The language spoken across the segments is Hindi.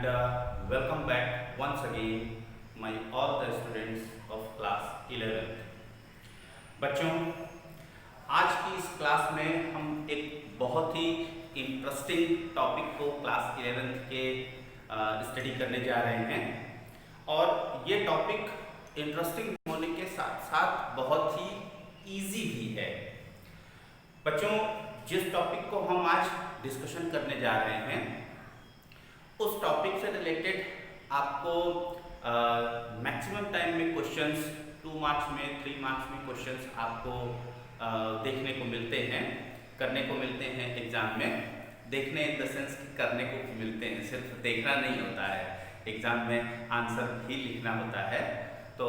and welcome back once again my all the students of class 11th। बच्चों, आज की इस क्लास में हम एक बहुत ही इंटरेस्टिंग टॉपिक को क्लास 11th के स्टडी करने जा रहे हैं और ये टॉपिक इंटरेस्टिंग होने के साथ साथ बहुत ही इजी भी है। बच्चों, जिस टॉपिक को हम आज डिस्कशन करने जा रहे हैं उस टॉपिक से रिलेटेड आपको मैक्सिमम टाइम में क्वेश्चंस 2 मार्क्स में 3 मार्क्स में क्वेश्चंस आपको देखने को मिलते हैं, करने को मिलते हैं एग्जाम में। देखने इन द सेंस कि करने को मिलते हैं, सिर्फ देखना नहीं होता है, एग्जाम में आंसर भी लिखना होता है। तो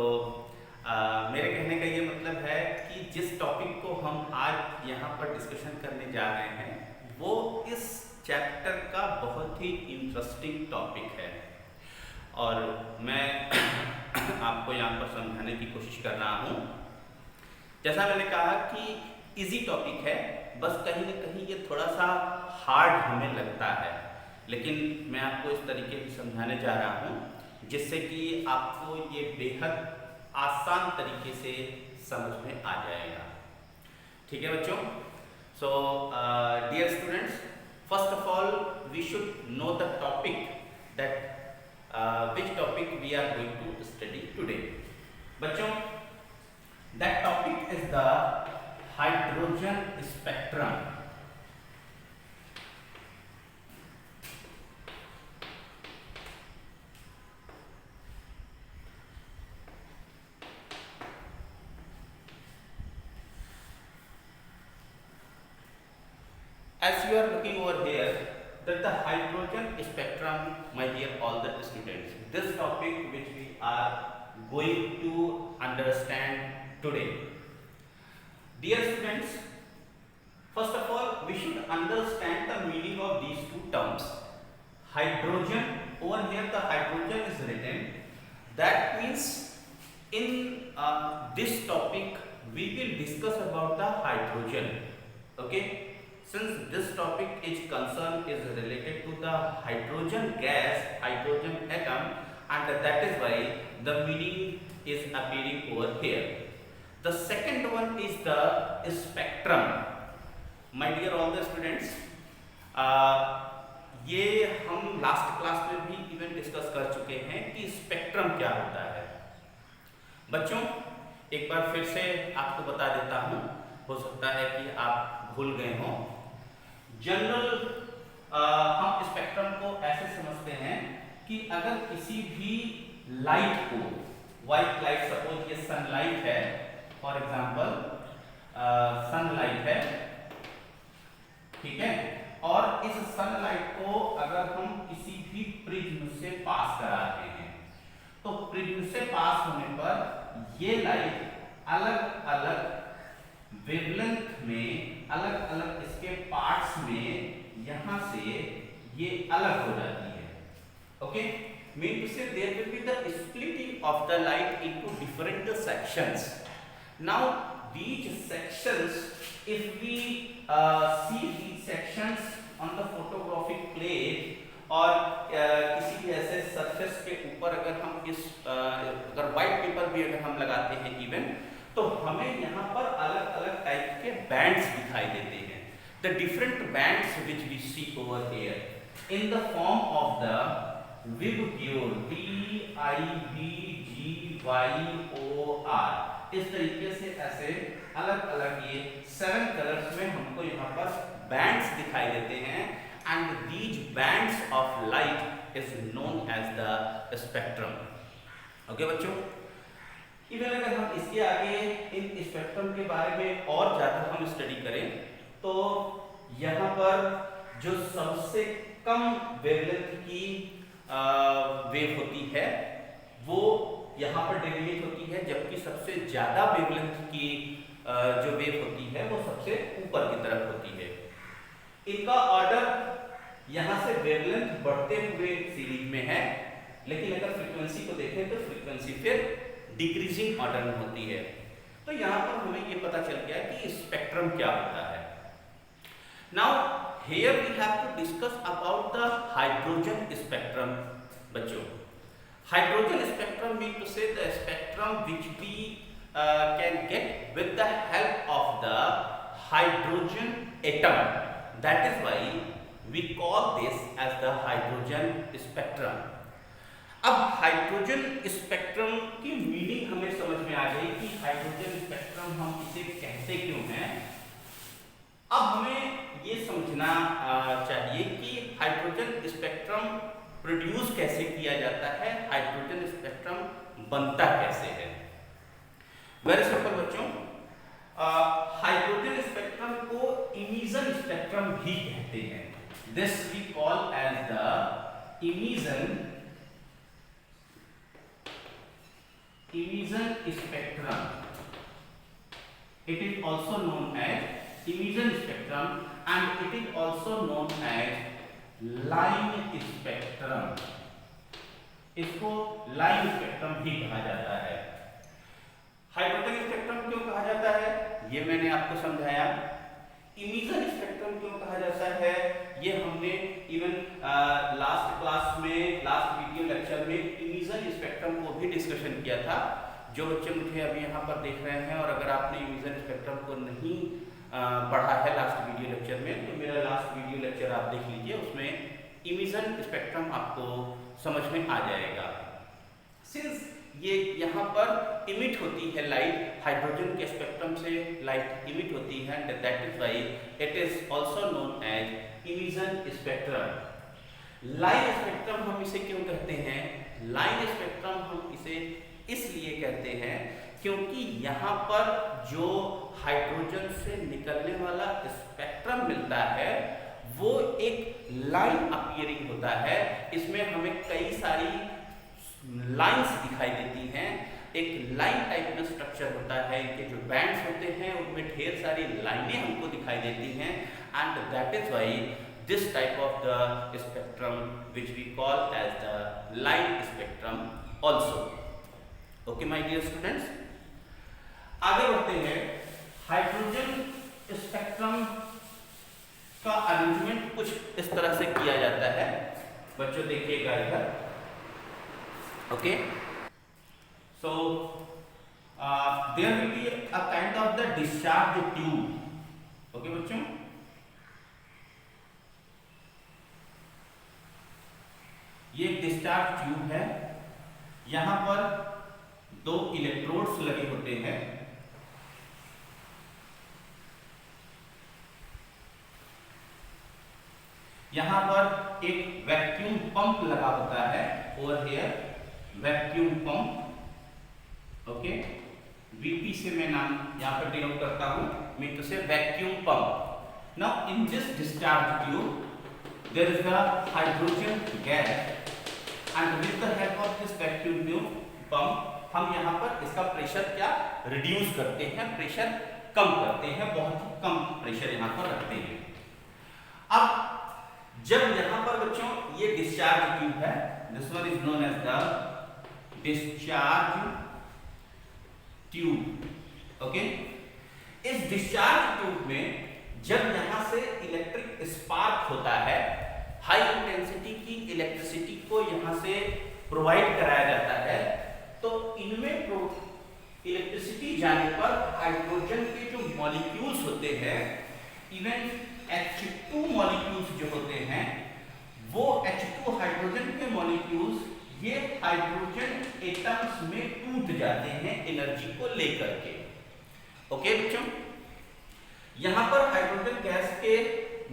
मेरे कहने का ये मतलब है कि जिस टॉपिक को हम आज यहाँ पर डिस्कशन करने जा रहे हैं वो इस चैप्टर का बहुत ही इंटरेस्टिंग टॉपिक है और मैं आपको यहाँ पर समझाने की कोशिश कर रहा हूँ। जैसा मैंने कहा कि इजी टॉपिक है, बस कहीं ना कहीं ये थोड़ा सा हार्ड हमें लगता है, लेकिन मैं आपको इस तरीके से समझाने जा रहा हूँ जिससे कि आपको ये बेहद आसान तरीके से समझ में आ जाएगा। ठीक है बच्चों? So dear students, first of all we should know the topic that which topic we are going to study today। बच्चों, that topic is the hydrogen spectrum। As you are looking over here, that the hydrogen spectrum, my dear all the students, this topic which we are going to understand today। Dear students, first of all we should understand the meaning of these two terms। Hydrogen, over here the hydrogen is written, that means in this topic we will discuss about the hydrogen। Okay, since this topic is concerned is related to the hydrogen gas, hydrogen atom, and that is why the meaning is appearing over here। The second one is the spectrum। My dear all the students, ये हम लास्ट क्लास में भी इवन डिस्कस कर चुके हैं कि स्पेक्ट्रम क्या होता है। बच्चों, एक बार फिर से आपको बता देता हूँ, हो सकता है कि आप भूल गए हों। जनरल हम स्पेक्ट्रम को ऐसे समझते हैं कि अगर किसी भी लाइट को, व्हाइट लाइट, सपोज ये सनलाइट है, फॉर एग्जांपल सनलाइट है, ठीक है, और इस सनलाइट को अगर हम किसी भी प्रिज्म से पास कराते हैं तो प्रिज्म से पास होने पर ये लाइट अलग अलग वेवलेंथ में, अलग अलग इसके पार्ट्स में यहां से ये अलग हो जाती है। Okay, mean to say there will be the splitting of the light into different sections. Now these sections, if we see these sections on the photographic plate और किसी भी ऐसे सरफेस के ऊपर अगर हम इस अगर व्हाइट पेपर भी अगर हम लगाते हैं इवन, तो हमें यहाँ पर अलग अलग टाइप के बैंड्स दिखाई देते हैं। The different bands which we see over here in the form of the VIBGYOR, VIBGYOR। इस तरीके से ऐसे अलग अलग ये 7 कलर्स में हमको यहाँ पर बैंड्स दिखाई देते हैं and these bands of light is known as the spectrum. Okay बच्चों, इवन अगर हम इसके आगे इन स्पेक्ट्रम के बारे में और ज़्यादा हम स्टडी करें तो यहाँ पर जो सबसे कम वेवलेंथ की वेव होती है वो यहाँ पर डेविएट होती है, जबकि सबसे ज़्यादा वेवलेंथ की जो वेव होती है वो सबसे ऊपर की तरफ होती है। इनका ऑर्डर यहाँ से वेवलेंथ बढ़ते हुए सीरीज में है, लेकिन अगर फ्रीक्वेंसी को देखें तो फ्रीक्वेंसी फिर डिक्रीजिंग ऑर्डर में होती है। तो यहाँ पर हमें ये पता चल गया कि स्पेक्ट्रम क्या होता है। Now here we have to discuss about the hydrogen spectrum। बच्चों, hydrogen spectrum mean to say the spectrum which we can get with the help of the hydrogen atom. That is why we call this as the hydrogen spectrum. अब हाइड्रोजन स्पेक्ट्रम की मीनिंग हमें समझ में आ गई कि हाइड्रोजन स्पेक्ट्रम हम इसे कहते क्यों हैं। अब हमें ये समझना चाहिए कि हाइड्रोजन स्पेक्ट्रम प्रोड्यूस कैसे किया जाता है, हाइड्रोजन स्पेक्ट्रम बनता कैसे है। वेरी सिंपल बच्चों, हाइड्रोजन स्पेक्ट्रम को इमिशन स्पेक्ट्रम भी कहते हैं। This we call as the emission spectrum. It is also known as emission spectrum and it is also known as line spectrum. इसको लाइन स्पेक्ट्रम भी कहा जाता है। हाइड्रोजन स्पेक्ट्रम क्यों कहा जाता है ये मैंने आपको समझाया। इमिशन स्पेक्ट्रम क्यों कहा जाता है ये हमने इवन लास्ट क्लास में, लास्ट वीडियो लेक्चर में इमिशन स्पेक्ट्रम को भी डिस्कशन किया था। जो बच्चे मुझे अभी यहाँ पर देख रहे हैं और अगर आपने इमिशन स्पेक्ट्रम को नहीं पढ़ा है लास्ट वीडियो लेक्चर में, तो मेरा लास्ट वीडियो लेक्चर आप देख लीजिए, उसमें इमिशन स्पेक्ट्रम आपको समझ में आ जाएगा। सिंस ये यहाँ पर इमिट होती है लाइट, हाइड्रोजन के स्पेक्ट्रम से लाइट इमिट होती है, that is why it is also known as emission spectrum. Line spectrum हम इसे क्यों कहते हैं? लाइन स्पेक्ट्रम हम इसे इसलिए कहते हैं क्योंकि यहाँ पर जो हाइड्रोजन से निकलने वाला स्पेक्ट्रम मिलता है वो एक लाइन अपीयरिंग होता है। इसमें हमें कई सारी लाइंस दिखाई देती हैं। एक लाइन टाइप में स्ट्रक्चर होता है, इनके जो बैंड्स होते हैं उनमें ढेर सारी लाइनें हमको दिखाई देती हैं and that is why this type of the spectrum which we call as the line spectrum also. Okay my dear students, आगे बढ़ते हैं। हाइड्रोजन स्पेक्ट्रम का अरेंजमेंट कुछ इस तरह से किया जाता है। बच्चों देखिएगा इधर, okay, so there will be a kind of the discharge tube. Okay बच्चों, ये डिस्चार्ज ट्यूब है। यहाँ पर दो इलेक्ट्रोड्स लगे होते हैं। यहाँ पर एक वैक्यूम पंप लगा होता है, over here vacuum pump. Okay, VP से मैं नाम यहाँ पर डिनोट करता हूँ, mean to say vacuum pump. Now in this discharge tube there is the hydrogen gas and with the help of this vacuum tube pump हम यहाँ पर इसका प्रेशर क्या रिड्यूस करते हैं, प्रेशर कम करते हैं, बहुत ही कम प्रेशर यहाँ पर रखते हैं। अब जब यहाँ पर बच्चों ये डिस्चार्ज ट्यूब है, this one is known as the discharge tube. Okay, इस डिस्चार्ज ट्यूब में जब यहां से इलेक्ट्रिक स्पार्क होता है, हाई इंटेंसिटी की इलेक्ट्रिसिटी को यहां से प्रोवाइड कराया जाता है, तो इनमें इलेक्ट्रिसिटी जाने पर हाइड्रोजन के जो मॉलिक्यूल्स होते हैं, इवन H2 मॉलिक्यूल्स जो होते हैं, वो H2 हाइड्रोजन के मॉलिक्यूल्स ये हाइड्रोजन एटम्स में टूट जाते हैं एनर्जी को लेकर के। ओके बच्चों, यहां पर हाइड्रोजन गैस के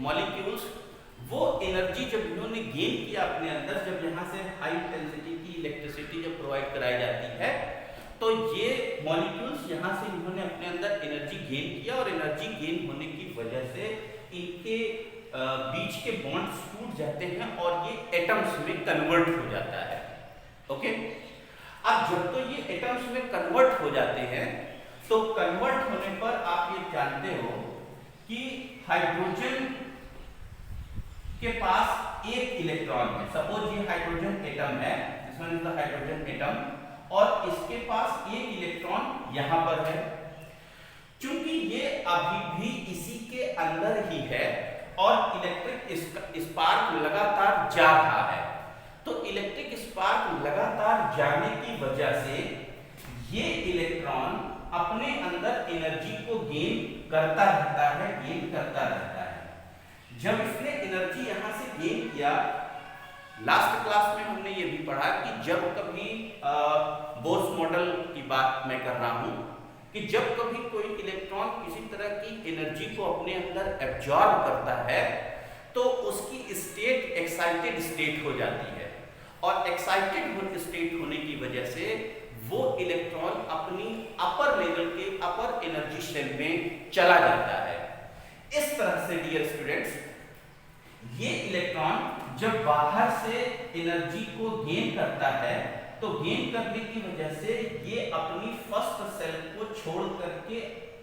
मॉलिक्यूल्स वो एनर्जी जब इन्होंने गेन किया अपने अंदर, जब यहां से हाई इंटेंसिटी की इलेक्ट्रिसिटी जब प्रोवाइड कराई जाती है, तो ये मॉलिक्यूल्स यहां से इन्होंने अपने अंदर एनर्जी गेन किया और एनर्जी गेन होने की वजह से इनके बीच के बॉन्ड्स टूट जाते हैं और ये एटम्स में कन्वर्ट हो जाता है। ओके, अब जब तो ये एटम्स में कन्वर्ट हो जाते हैं, तो कन्वर्ट होने पर आप ये जानते हो कि हाइड्रोजन के पास एक इलेक्ट्रॉन है। सपोज ये हाइड्रोजन एटम है, this one is the hydrogen atom, और इसके पास एक इलेक्ट्रॉन यहां पर है। चूंकि ये अभी भी इसी के अंदर ही है और इलेक्ट्रिक स्पार्क लगातार जा रहा है, तो इलेक्ट्रिक स्पार्क लगातार जाने की वजह से ये इलेक्ट्रॉन अपने अंदर एनर्जी को गेन करता रहता है। जब इसने एनर्जी यहां से गेन किया, लास्ट क्लास में हमने ये भी पढ़ा कि जब कभी बोर्स मॉडल की बात मैं कर रहा हूं कि जब कभी कोई इलेक्ट्रॉन किसी तरह की एनर्जी को अपने अंदर एब्जॉर्ब करता है तो उसकी स्टेट एक्साइटेड स्टेट हो जाती है, और एक्साइटेड स्टेट होने की वजह से वो इलेक्ट्रॉन अपनी अपर लेवल के अपर एनर्जी शेल में चला जाता है। इस तरह से डियर स्टूडेंट्स, ये इलेक्ट्रॉन जब बाहर से एनर्जी को गेन करता है तो गेन करने की वजह से ये अपनी फर्स्ट सेल को छोड़ करके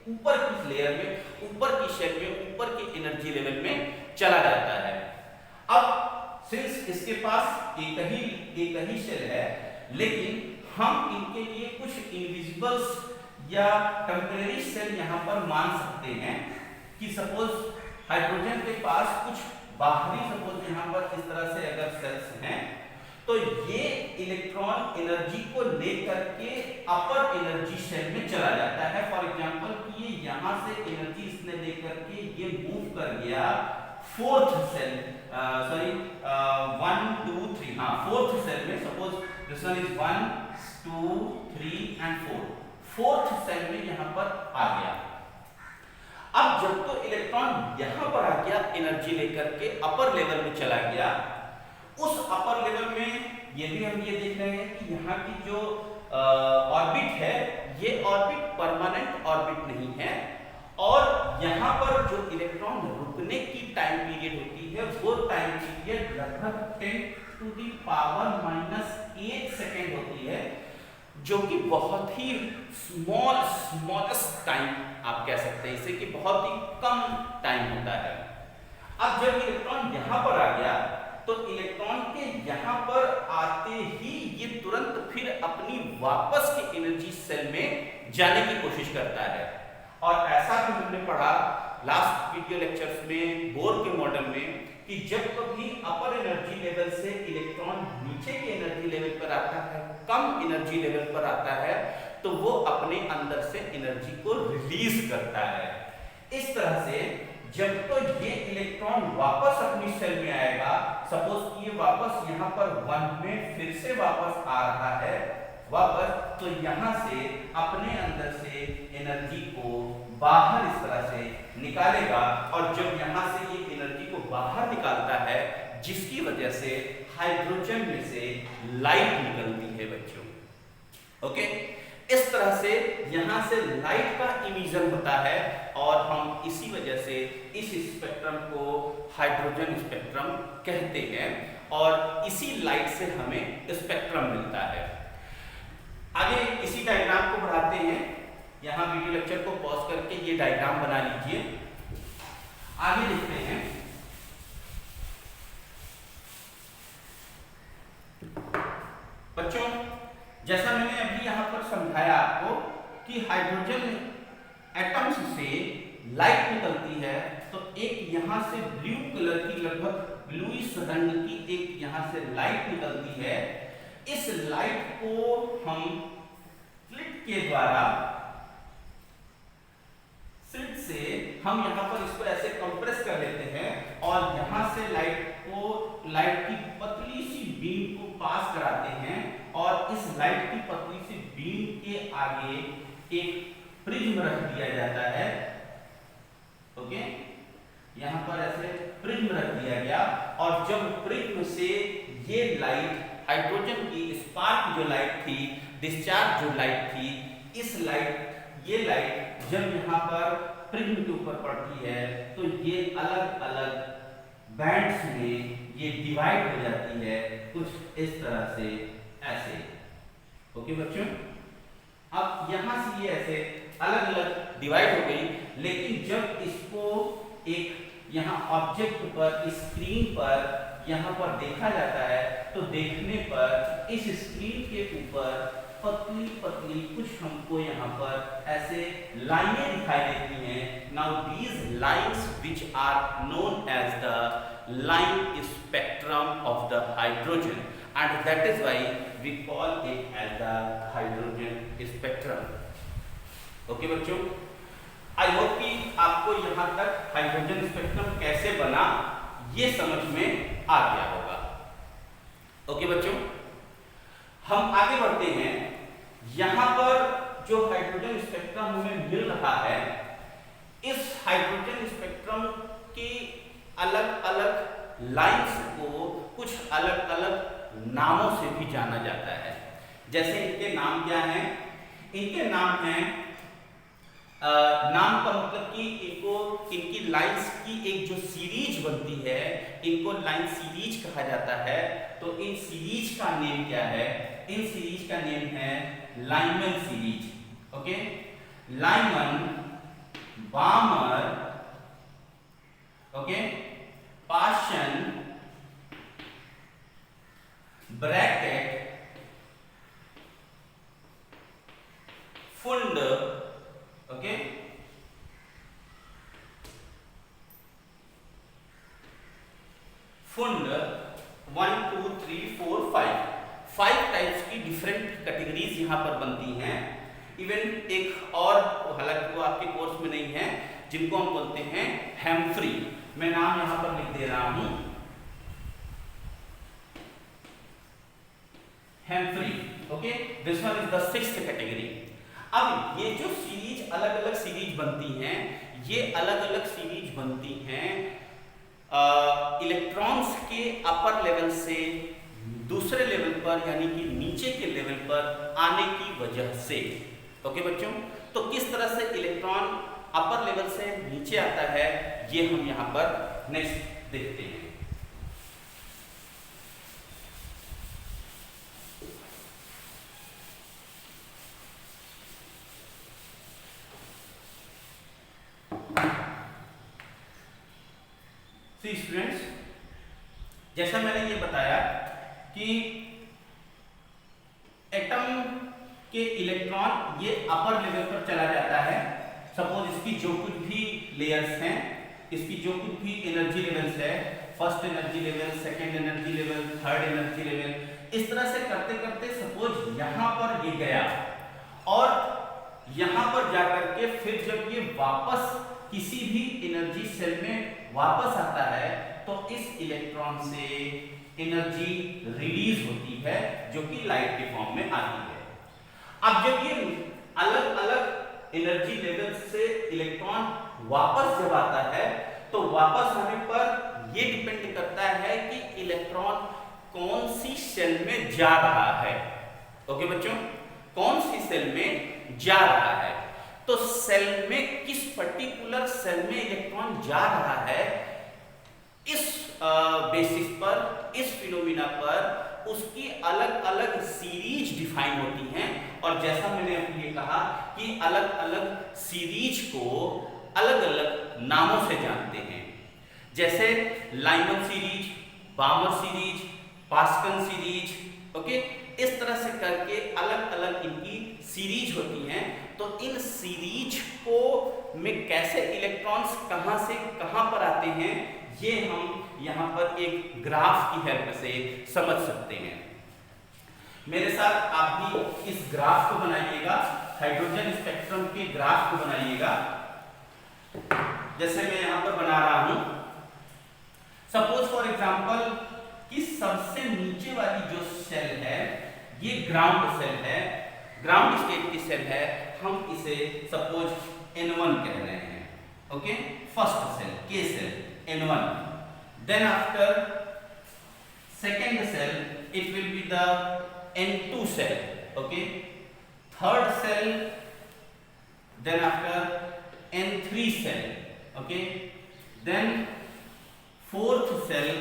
ऊपर की लेयर में, ऊपर की शेल में, ऊपर की एनर्जी लेवल में चला जाता है। अब सिंस इसके पास एक ही शेल है, लेकिन हम इनके लिए कुछ इनविजिबल्स या टेम्परेरी सेल यहाँ पर मान सकते हैं कि सपोज हाइड्रोजन के पास कुछ बाहरी, सपोज यहाँ पर इस तरह से अगर सेल्स हैं तो ये इलेक्ट्रॉन एनर्जी को लेकर के अपर एनर्जी शेल में चला जाता है। फॉर एग्जांपल कि ये यहाँ से एनर्जी इसने लेकर के ये मूव कर गया फोर्थ सेल, सॉरी 1 2 3, हाँ फोर्थ सेल में, suppose this one is 1 2 3 and 4, fourth cell में यहाँ पर आ गया। अब जब तो इलेक्ट्रॉन यहाँ पर आ गया एनर्जी लेकर के अपर लेवल में चला गया, उस अपर लेवल में ये भी हम ये देख रहे हैं कि यहाँ की जो ऑर्बिट है ये ऑर्बिट परमानेंट ऑर्बिट नहीं है, और यहाँ पर जो इलेक्ट्रॉन रुकने की टाइम पीरियड होती है वो टाइम पीरियड लगभग 10⁻⁸ सेकेंड होती है, जो कि बहुत ही स्मॉलेस्ट टाइम आप कह सकते हैं इसे, कि बहुत ही कम टाइम होता है। अब जब इलेक्ट्रॉन यहाँ पर आ गया तो इलेक्ट्रॉन के यहाँ पर आते ही ये तुरंत फिर अपनी वापस की एनर्जी सेल में जाने की कोशिश करता है, और ऐसा भी हमने पढ़ा लास्ट वीडियो लेक्चर्स में बोर के मॉडल में कि जब कभी अपर एनर्जी लेवल से इलेक्ट्रॉन नीचे के एनर्जी लेवल पर आता है, कम एनर्जी लेवल पर आता है, तो वो अपने अंदर से एनर्जी को रिलीज करता है। इस तरह से जब तो ये इलेक्ट्रॉन वापस अपनी सेल में आएगा, सपोज कि ये वापस यहाँ पर 1 में फिर से वापस आ रहा है वापस, तो यहाँ से अपने अंदर से एनर्जी को बाहर इस तरह से निकालेगा, और जब यहाँ से ये एनर्जी को बाहर निकालता है जिसकी वजह से हाइड्रोजन में से लाइट निकलती है बच्चों। ओके, इस तरह से यहाँ से लाइट का इमिशन होता है, और हम इसी वजह से इस स्पेक्ट्रम को हाइड्रोजन स्पेक्ट्रम कहते हैं, और इसी लाइट से हमें स्पेक्ट्रम मिलता है। आगे इसी डायग्राम को बढ़ाते हैं, यहाँ वीडियो लेक्चर को पॉज करके ये डायग्राम बना लीजिए। आगे देखते हैं, बच्चों जैसा मैंने अभी यहाँ पर समझाया आपको कि हाइड्रोजन एटम्स से लाइट निकलती है, तो एक यहाँ से ब्लू कलर की, लगभग ब्लूइश रंग की एक यहाँ से लाइट निकलती है। इस लाइट को हम स्लिट के द्वारा, स्लिट से हम यहाँ पर इसको ऐसे कंप्रेस कर लेते हैं, और यहाँ से लाइट की पतली सी बीम को पास कराते हैं, और इस लाइट की पतली सी बीम के आगे एक प्रिज्म रख दिया जाता है। ओके, यहाँ पर ऐसे प्रिज्म रख दिया गया, और जब प्रिज्म से ये लाइट, हाइड्रोजन की स्पार्क जो लाइट थी, डिस्चार्ज जो लाइट थी, ये लाइट जब यहाँ पर प्रिज्म के ऊपर पड़ती है तो ये अलग अलग बैंड्स में ये डिवाइड हो जाती है, कुछ इस तरह से ऐसे। ओके बच्चों, अब यहाँ से ये ऐसे अलग अलग डिवाइड हो गई, लेकिन जब इसको एक यहाँ ऑब्जेक्ट पर, स्क्रीन पर यहाँ पर देखा जाता है, तो देखने पर इस स्क्रीन के ऊपर पतली पतली कुछ हमको यहाँ पर ऐसे लाइनें दिखाई देती हैं। Now these lines which are known as the line spectrum of the hydrogen, and that is why we call it as the hydrogen spectrum. Okay बच्चों, आई होप कि आपको यहाँ तक हाइड्रोजन स्पेक्ट्रम कैसे बना ये समझ में आ गया होगा। ओके बच्चों, हम आगे बढ़ते हैं। यहाँ पर जो हाइड्रोजन स्पेक्ट्रम हमें मिल रहा है, इस हाइड्रोजन स्पेक्ट्रम की अलग अलग लाइंस को कुछ अलग अलग नामों से भी जाना जाता है। जैसे इनके नाम क्या हैं? इनके नाम हैं, नाम का मतलब कि इनकी लाइंस की एक जो सीरीज बनती है, इनको लाइन सीरीज कहा जाता है। तो इन सीरीज का नेम क्या है? इन सीरीज का नेम है Lyman series. Okay, Lyman, Balmer, okay, Paschen, bracket, Pfund, okay, Pfund 1 2 3 4 5 types की डिफरेंट कैटेगरीज यहाँ पर बनती हैं। इवन एक और, हालांकि वो आपके कोर्स में नहीं है, जिनको हम बोलते हैं हेम्फ्री। मैं नाम यहाँ पर लिख दे रहा हूं, Humphreys. Okay, this one is the 6th category. अब ये जो सीरीज अलग अलग सीरीज बनती हैं, ये अलग अलग सीरीज बनती हैं इलेक्ट्रॉन्स के अपर लेवल से दूसरे लेवल पर, यानी कि नीचे के लेवल पर आने की वजह से। ओके बच्चों, तो किस तरह से इलेक्ट्रॉन अपर लेवल से नीचे आता है, ये हम यहाँ पर नेक्स्ट देखते हैं। स्टूडेंट्स, जैसा मैंने ये बताया कि एटम के इलेक्ट्रॉन ये अपर लेवल पर चला जाता है। सपोज इसकी जो कुछ भी लेयर्स हैं, इसकी जो कुछ भी एनर्जी लेवल्स है, first energy level, second energy level, third energy level, इस तरह से करते करते सपोज यहाँ पर ये गया और यहाँ पर जाकर के फिर जब ये वापस किसी भी एनर्जी सेल में वापस आता है, तो इस इलेक्ट्रॉन से एनर्जी रिलीज होती है, जो कि लाइट के फॉर्म में आती है। अब जब ये अलग अलग एनर्जी लेवल से इलेक्ट्रॉन वापस जब आता है, तो वापस आने पर ये डिपेंड करता है कि इलेक्ट्रॉन कौन सी सेल में जा रहा है। ओके बच्चों, कौन सी सेल में जा रहा है, तो सेल में किस पर्टिकुलर सेल में इलेक्ट्रॉन जा रहा है, इस बेसिस पर, इस फिनोमिना पर उसकी अलग अलग सीरीज डिफाइन होती हैं। और जैसा मैंने अभी ये कहा कि अलग अलग सीरीज को अलग अलग नामों से जानते हैं, जैसे Lyman series, Balmer series, Paschen series. Okay, इस तरह से करके अलग अलग इनकी सीरीज होती हैं। तो इन सीरीज को में कैसे इलेक्ट्रॉन्स कहां से कहां पर आते हैं, ये हम यहाँ पर एक ग्राफ की हेल्प से समझ सकते हैं। मेरे साथ आप भी इस ग्राफ को बनाइएगा, हाइड्रोजन स्पेक्ट्रम के ग्राफ को बनाइएगा। जैसे मैं यहाँ पर बना रहा हूं, सपोज फॉर एग्जांपल कि सबसे नीचे वाली जो सेल है, ये ग्राउंड सेल है, ग्राउंड स्टेट की सेल है। हम इसे सपोज N1 कह रहे हैं। ओके, फर्स्ट सेल, के cell N1. Then after second cell, it will be the N2 cell. Okay, third cell, then after N3 cell. Okay, then fourth cell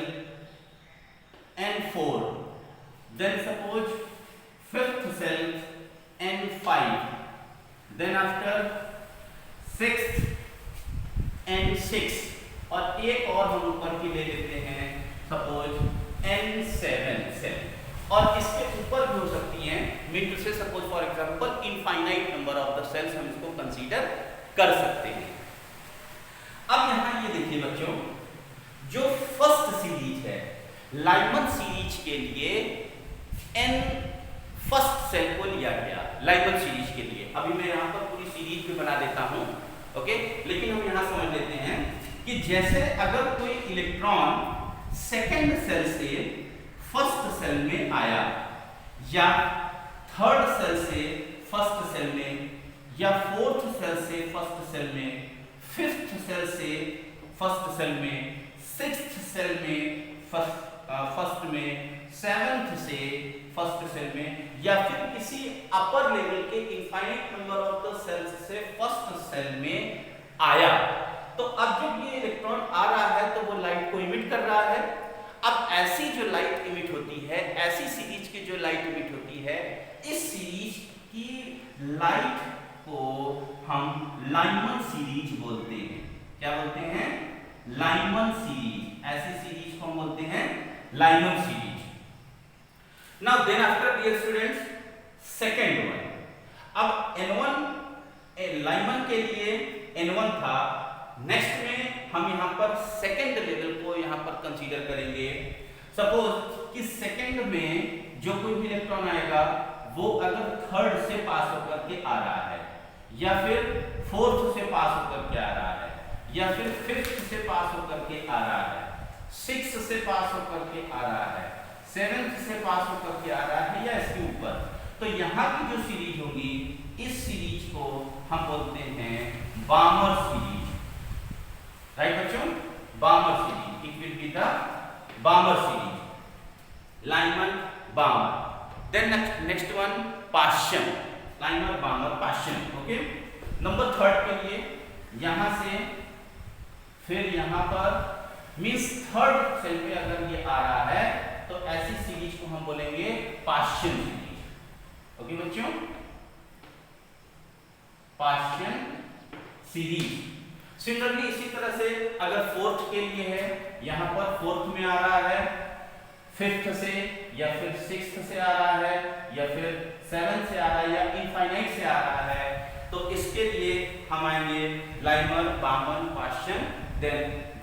N4. Then suppose fifth cell N5. Then after sixth N6. और एक और हम ऊपर की ले लेते हैं, सपोज N7 सेल, और इसके ऊपर भी हो सकती हैं। Mean to say suppose for example infinite number of the cells हम इसको कंसीडर कर सकते हैं। अब यहाँ ये देखिए बच्चों, जो फर्स्ट सीरीज है लाइमन सीरीज के लिए n फर्स्ट सेल को लिया गया लाइमन सीरीज के लिए। अभी मैं यहाँ पर पूरी सीरीज भी बना देता हूँ, ओके। लेकिन हम यहाँ समझ लेते हैं कि जैसे अगर कोई इलेक्ट्रॉन सेकेंड सेल से फर्स्ट सेल में आया, या थर्ड सेल से फर्स्ट सेल में, या फोर्थ सेल से फर्स्ट सेल में, फिफ्थ सेल से फर्स्ट सेल में, सिक्स्थ सेल में फर्स्ट में, सेवेंथ से फर्स्ट सेल में, या फिर किसी अपर लेवल के infinite number of the cells से फर्स्ट सेल में आया, तो अब जब ये इलेक्ट्रॉन आ रहा है तो वो लाइट को इमिट कर रहा है। अब ऐसी जो लाइट इमिट होती है, ऐसी सीरीज की जो लाइट इमिट होती है, इस सीरीज की लाइट को हम लाइमन सीरीज बोलते हैं। क्या बोलते हैं? Lyman series. ऐसी सीरीज को हम बोलते हैं Lyman series. Now then after dear students, second one. अब N1 लाइमन के लिए N1 था। नेक्स्ट में हम यहाँ पर सेकेंड लेवल को यहाँ पर कंसीडर करेंगे। सपोज कि सेकेंड में जो कोई भी इलेक्ट्रॉन आएगा वो अगर थर्ड से पास होकर के आ रहा है, या फिर फोर्थ से पास होकर के आ रहा है, या फिर फिफ्थ से पास होकर के आ रहा है, सिक्स्थ से पास होकर के आ रहा है, सेवेंथ से पास होकर के आ रहा है, या इसके ऊपर, तो यहाँ की जो सीरीज होगी, इस सीरीज को हम बोलते हैं बामर सीरीज। राइट बच्चों? Balmer series. It will be the Balmer series, Lyman Balmer. Then next one Paschen, Lyman Balmer Paschen. Okay, number third के लिए यहां से फिर यहां पर मींस थर्ड सेल पे अगर ये आ रहा है तो ऐसी सीरीज को हम बोलेंगे पाश्चन सीरीज। ओके बच्चों, पाश्चन सीरीज। सिमिलरली इसी तरह से अगर फोर्थ के लिए है, यहां पर फोर्थ में आ रहा है, फिफ्थ से या फिर सिक्स्थ से आ रहा है, या फिर सेवेंथ से आ रहा है, या इनफाइनाइट से आ रहा है, तो इसके लिए हम आएंगे Lyman Balmer Paschen, then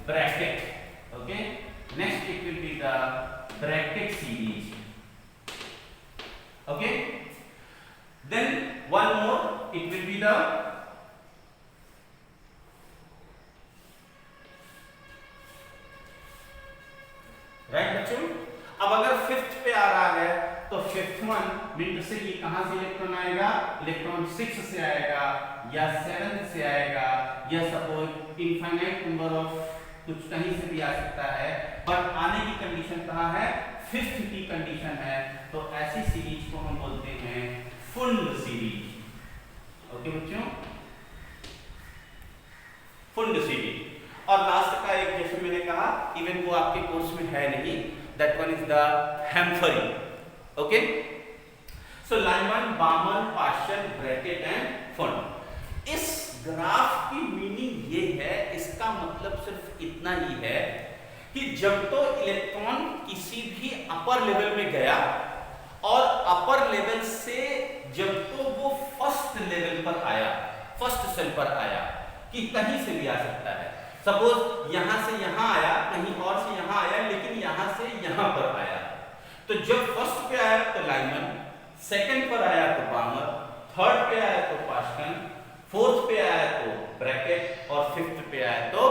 bracket. Okay, next it will be the bracket series. Okay, then one more, it will be the right बच्चों। अब अगर फिफ्थ पे आ रहा है तो फिफ्थ वन मीन से कि कहां से इलेक्ट्रॉन आएगा, इलेक्ट्रॉन सिक्स से आएगा, या सेवेंथ से आएगा, या सपोज इनफाइनाइट नंबर ऑफ कुछ कहीं से भी आ सकता है, बट आने की कंडीशन कहां है? फिफ्थ की कंडीशन है। तो ऐसी सीरीज को हम बोलते हैं फुंड सीरीज। ओके बच्चों, फुंड सीरीज। और लास्ट का एक, जैसे मैंने कहा, इवन वो आपके कोर्स में है नहीं, that one is the Humphreys. Okay, so Lyman Balmer Paschen bracket and Pfund. इस ग्राफ की मीनिंग ये है, इसका मतलब सिर्फ इतना ही है कि जब तो इलेक्ट्रॉन किसी भी अपर लेवल में गया, और अपर लेवल से जब तो वो फर्स्ट लेवल पर आया, फर्स्ट सेल पर आया, कि कहीं से भी आ सकता है। सपोज यहां से यहां आया, कहीं और से यहां आया, लेकिन यहां से यहां पर आया, तो जब फर्स्ट पे आया तो लाइमन, सेकंड पर आया तो बामर, थर्ड पे आया तो पाश्चन, फोर्थ पे आया तो ब्रैकेट, और फिफ्थ पे आया तो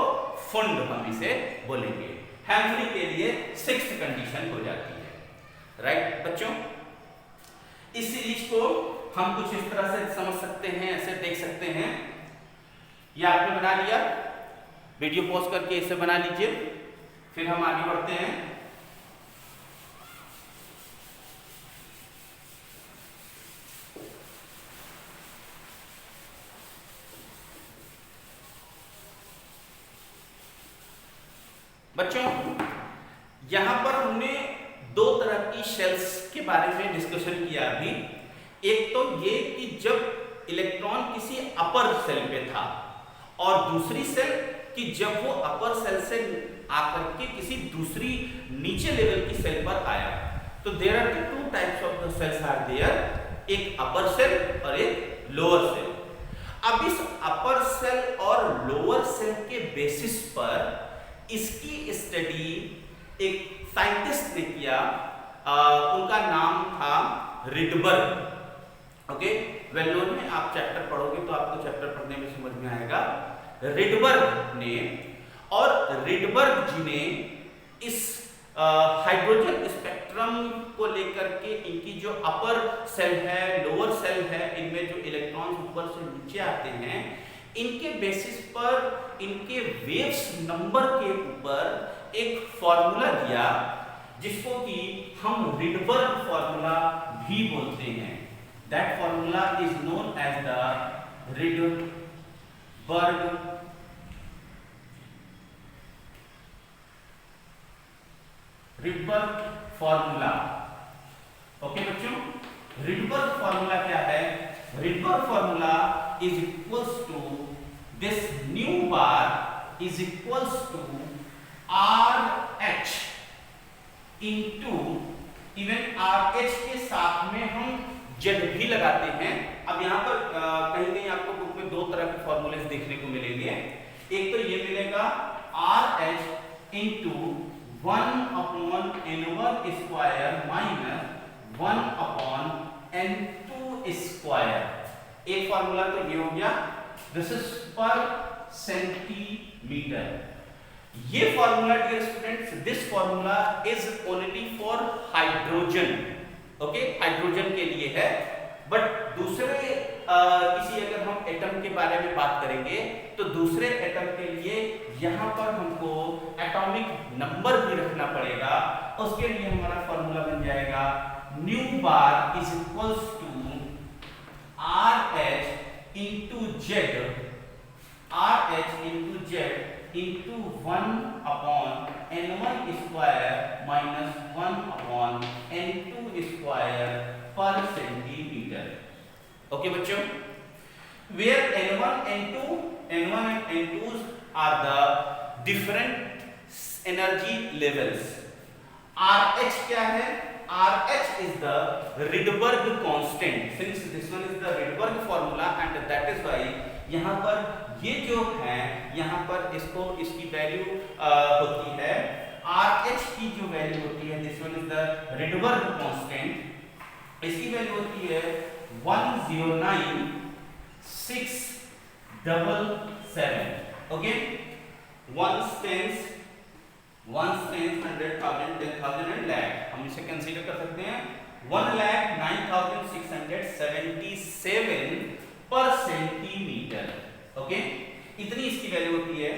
फुंड हम इसे बोलेंगे। हैम्फरी के लिए सिक्स्थ कंडीशन हो जाती है। राइट बच्चों, इस सीरीज को हम कुछ इस तरह से समझ सकते हैं, ऐसे देख सकते हैं। ये आपने बना लिया, वीडियो पॉज करके इसे बना लीजिए, फिर हम आगे बढ़ते हैं। बच्चों, यहां पर हमने दो तरह की शेल्स के बारे में डिस्कशन किया अभी। एक तो ये कि जब इलेक्ट्रॉन किसी अपर सेल पे था, और दूसरी सेल कि जब वो अपर सेल से आकर के किसी दूसरी नीचे लेवल की सेल पर आया। तो there are two types of the cells are there, एक अपर सेल और एक लोअर सेल। अब इस अपर सेल और लोअर सेल के बेसिस पर इसकी स्टडी एक साइंटिस्ट ने किया, उनका नाम था रिडबर्ग। ओके, वेल नोन है, आप चैप्टर पढ़ोगे तो आपको चैप्टर पढ़ने में समझ में आएगा। रिडबर्ग ने, और रिडबर्ग जी ने इस हाइड्रोजन स्पेक्ट्रम को लेकर के इनकी जो अपर सेल है, लोअर सेल है, इनमें जो इलेक्ट्रॉन्स ऊपर से नीचे आते हैं, इनके बेसिस पर इनके वेव्स नंबर के ऊपर एक फॉर्मूला दिया जिसको कि हम रिडबर्ग फॉर्मूला भी बोलते हैं। That formula is known as the Rydberg formula. Okay बच्चों, रिडबर्ग फॉर्मूला क्या है? Rydberg formula is equals to this nu bar is equals to RH into, even RH के साथ में हम Z भी लगाते हैं। अब यहाँ पर कहीं आपको बुक में दो तरह के फॉर्मूले देखने को मिलेंगे। एक तो ये मिलेगा RH into 1/n1 square minus 1/n2 square. एक फॉर्मूला तो ये हो गया, दिस इज पर सेंटीमीटर। ये formula dear students, this formula is only for hydrogen. Okay, hydrogen के लिए है, बट दूसरे किसी अगर हम एटम के बारे में बात करेंगे तो दूसरे एटम के लिए यहाँ पर हमको एटॉमिक नंबर भी रखना पड़ेगा। उसके लिए हमारा फॉर्मूला बन जाएगा nu bar is equals to RH into Z, RH into Z into 1/n1 square minus 1/n2 square per centimetre. Okay बच्चों, where n1 and n2 are the different energy levels. RH क्या है? RH is the Rydberg constant. Since this one is the Rydberg formula and that is why यहाँ पर ये जो है, यहाँ पर इसको इसकी वैल्यू होती है, RH की जो वैल्यू होती है, this one is the Rydberg constant, इसकी वैल्यू होती है 109,677। ओके, 1 tens 100,000 10,000 एंड lakh, हम इसे कंसीडर कर सकते हैं 1,09,677 पर सेंटीमीटर। ओके, इतनी इसकी वैल्यू होती है,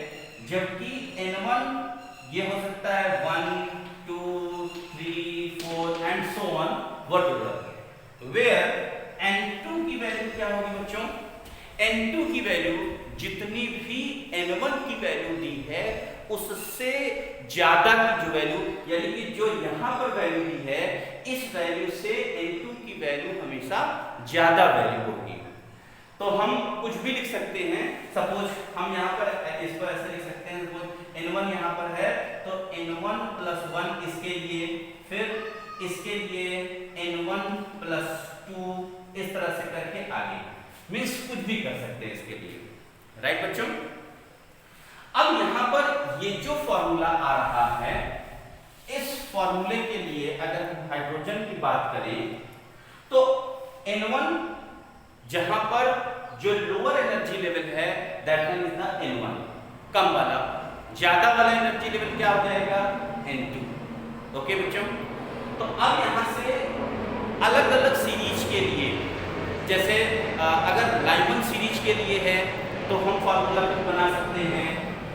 जबकि n1 ये हो सकता है 1 2 3 4 and so on whatever, where n2 की वैल्यू क्या होगी बच्चों? n2 की वैल्यू जितनी भी n1 की वैल्यू दी है उससे ज्यादा की जो वैल्यू, यानी कि जो यहां पर वैल्यू दी है इस वैल्यू से n2 की वैल्यू हमेशा ज्यादा वैल्यू होगी। तो हम कुछ भी लिख सकते हैं, सपोज हम यहां पर इसको ऐसे लिख सकते हैं, सपोज n1 यहां पर है तो n1 + 1 इसके लिए, फिर इसके लिए n1 + 2, इस तरह से करके आगे, मींस कुछ भी कर सकते हैं इसके लिए, राइट बच्चों। अब यहां पर ये जो फॉर्मूला आ रहा है, इस फॉर्मूले के लिए अगर हम हाइड्रोजन की बात करें तो n1 जहां पर जो लोअर एनर्जी लेवल है that one is the n1 कम वाला, ज्यादा वाला एनर्जी लेवल क्या हो जाएगा? n2। ओके बच्चों, तो अब यहां से अलग अलग सीरीज के लिए, जैसे अगर लाइमन सीरीज के लिए है तो हम फार्मूला कुछ बना सकते हैं,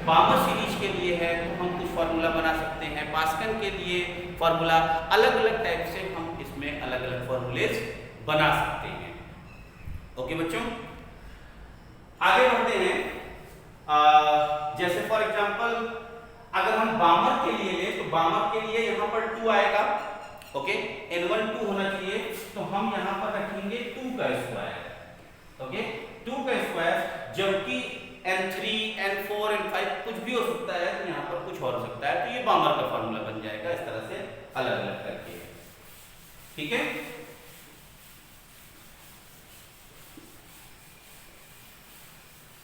बामर सीरीज के लिए है तो हम कुछ फार्मूला बना सकते हैं, पास्कल के लिए फार्मूला, अलग अलग टाइप से हम इसमें अलग अलग फार्मूलेज बना सकते हैं। ओके बच्चों, आगे बढ़ते हैं। जैसे फॉर एग्जांपल अगर हम बामर के लिए ले तो बामर के लिए यहाँ पर 2 आएगा। ओके, n1 2 होना चाहिए, तो हम यहाँ पर रखेंगे 2 का स्क्वायर। ओके, 2 का स्क्वायर, जबकि n3 n4 n5 कुछ भी हो सकता है, तो यहाँ पर कुछ और हो सकता है, तो ये बामर का फॉर्मूला बन जाएगा इस तरह से अलग अलग करके। ठीक है,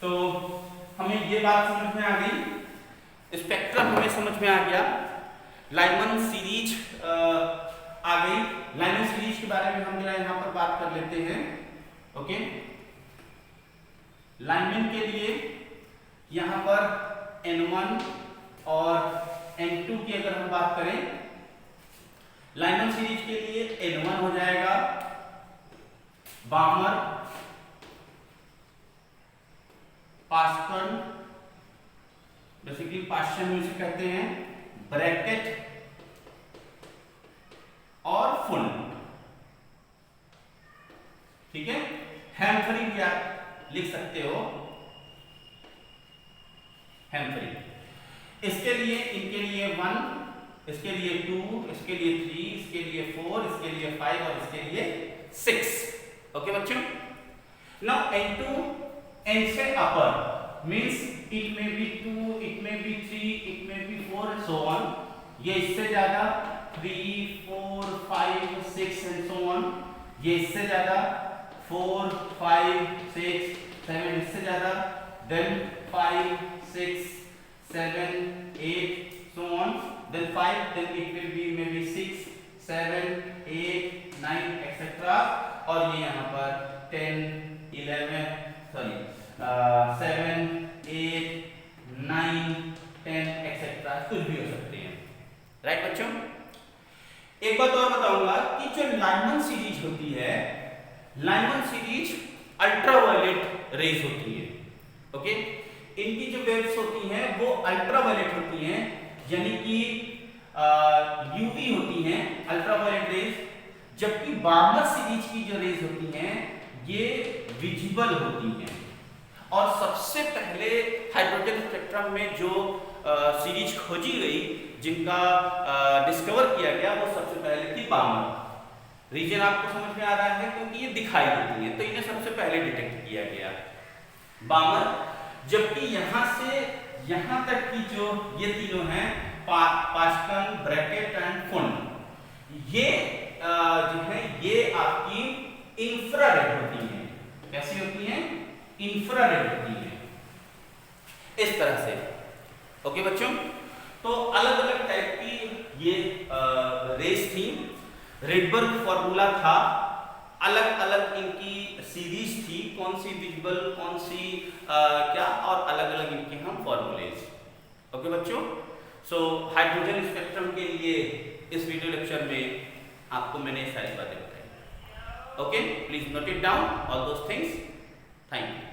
तो हमें ये बात समझ में आ गई स्पेक्ट्रम हमें समझ में आ गया, लाइमन सीरीज आ गई। लाइमन सीरीज के बारे में हम जरा यहाँ पर बात कर लेते हैं। ओके, लाइमन के लिए यहाँ पर N1 और N2 की अगर हम बात करें, लाइमन सीरीज के लिए N1 हो जाएगा बामर, पास्कल, बेसिकली पास्चन में इसे कहते हैं, ब्रैकेट और फुल। ठीक है, हैम्फ्री भी आप लिख सकते हो, हैम्फ्री। इसके लिए, इनके लिए 1, इसके लिए 2, इसके लिए 3, इसके लिए 4, इसके लिए 5 और इसके लिए 6। ओके बच्चों, नाउ N2, N से upper means it may be 2, it may be 3, it may be 4 and so on. ये इससे ज्यादा 3, 4, 5, 6 एंड सो ऑन। ये इससे ज्यादा 4, 5, 6, 7, इससे ज्यादा, then 5, 6, 7, 8 so on, then 5, then it will be maybe 6, 7, 8, 9 etc. और ये यहाँ पर 10, 11, sorry 7, 8, 9, 10 etc. कुछ भी हो सकते हैं, राइट बच्चों। एक बात और बताऊंगा कि जो लाइमन सीरीज होती है, लाइमन सीरीज अल्ट्रावायलेट रेज होती है। ओके, इनकी जो वेव्स होती हैं वो अल्ट्रावायलेट होती हैं, यानी कि यूवी होती हैं, अल्ट्रावायलेट रेज। जबकि बार्मर सीरीज की जो रेज होती हैं ये विजिबल होती हैं। और सबसे पहले हाइड्रोजन स्पेक्ट्रम में जो सीरीज खोजी गई, जिनका डिस्कवर किया गया, वो सबसे पहले थी बार्मर। रीजन आपको समझ में आ रहा है, क्योंकि ये दिखाई देती है तो इन्हें सबसे पहले डिटेक्ट किया गया, बार्मर। जबकि यहाँ से यहाँ तक की जो ये तीनों हैं, पास्कल, ब्रैकेट एंड फुन, ये जो है ये आपकी इंफ्रारेड होती हैं। कैसी होती हैं? इंफ्रारेड होती हैं, इस तरह से। ओके बच्चों, तो अलग अलग टाइप की ये रेस थी। रेडबर्ग फॉर्मूला था, अलग अलग इनकी सीरीज थी, कौन सी विजिबल, कौन सी क्या, और अलग अलग इनके हम फॉर्मूलेज। ओके बच्चों, सो हाइड्रोजन स्पेक्ट्रम के लिए इस वीडियो लेक्चर में आपको मैंने सारी बातें बताई। Okay, please note it down all those things. Thank you.